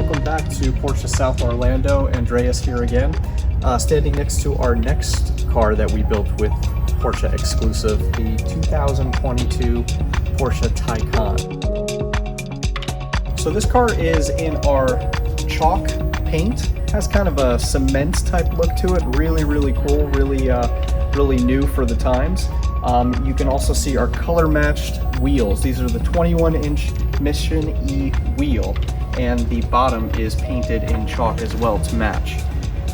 welcome back to Porsche South Orlando. Andreas here again, standing next to our next car that we built with Porsche exclusive, the 2022 Porsche Taycan. So this car is in our chalk paint, has kind of a cement type look to it, really cool, really new for the times. You can also see our color matched wheels. These are the 21-inch Mission E wheel, and the bottom is painted in chalk as well to match.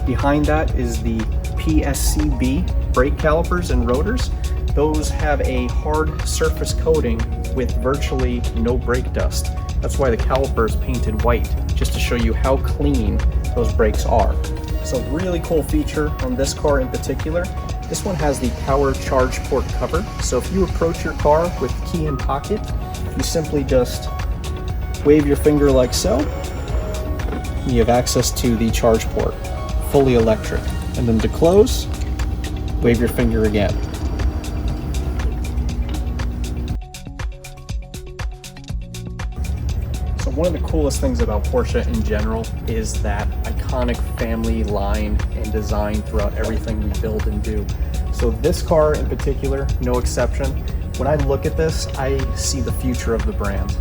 Behind that is the PSCB brake calipers and rotors. Those have a hard surface coating with virtually no brake dust. That's why the caliper is painted white, just to show you how clean those brakes are. So really cool feature on this car in particular. This one has the power charge port cover. So if you approach your car with key in pocket, you simply just wave your finger like so. You have access to the charge port, fully electric. And then to close, wave your finger again. So one of the coolest things about Porsche in general is that iconic family line and design throughout everything we build and do. So this car in particular, no exception. When I look at this, I see the future of the brand.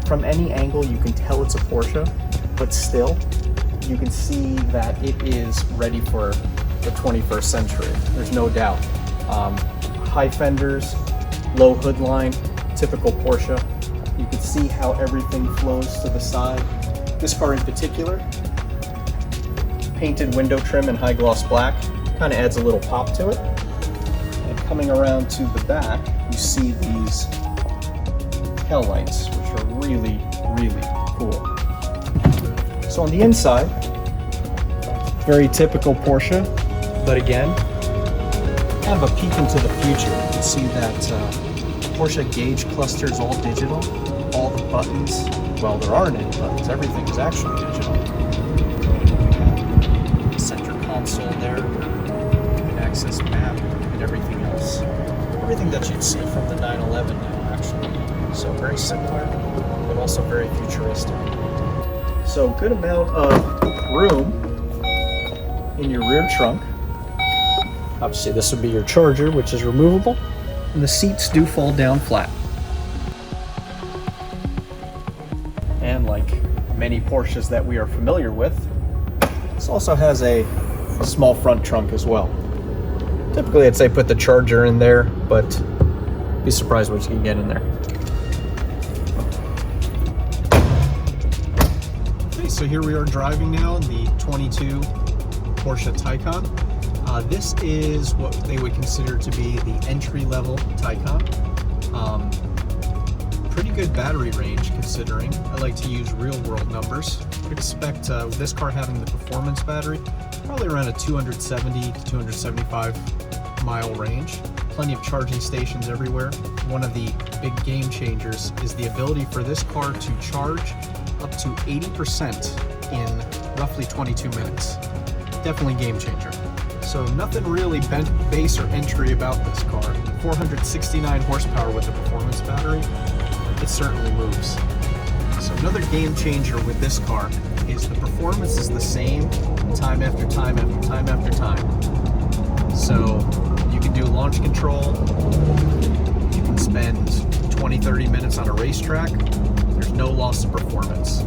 From any angle, you can tell it's a Porsche, but still, you can see that it is ready for the 21st century. There's no doubt. High fenders, low hood line, typical Porsche. You can see how everything flows to the side. This car in particular, painted window trim in high gloss black, kind of adds a little pop to it. And coming around to the back, you see these tail lights, which are really cool. So on the inside, very typical Porsche, but again, kind of a peek into the future. You can see that Porsche gauge cluster is all digital. All the buttons, well, there aren't any buttons, everything is actually digital. Center console there, you can access map and everything else. Everything that you'd see from the 911 now, actually. So very similar, but also very futuristic. So good amount of room in your rear trunk. Obviously this would be your charger, which is removable, and the seats do fall down flat. And like many Porsches that we are familiar with, this also has a small front trunk as well. Typically I'd say put the charger in there, but be surprised what you can get in there. Okay, so here we are driving now the 22 Porsche Taycan. This is what they would consider to be the entry-level Taycan. Pretty good battery range considering. I like to use real-world numbers. I'd expect this car having the performance battery, probably around a 270 to 275 mile range. Plenty of charging stations everywhere. One of the big game changers is the ability for this car to charge up to 80% in roughly 22 minutes. Definitely game changer. So nothing really base or entry about this car. 469 horsepower with the performance battery. It certainly moves. So another game changer with this car is the performance is the same time after time after time after time. So you can do launch control, you can spend 20-30 minutes on a racetrack, there's no loss of performance.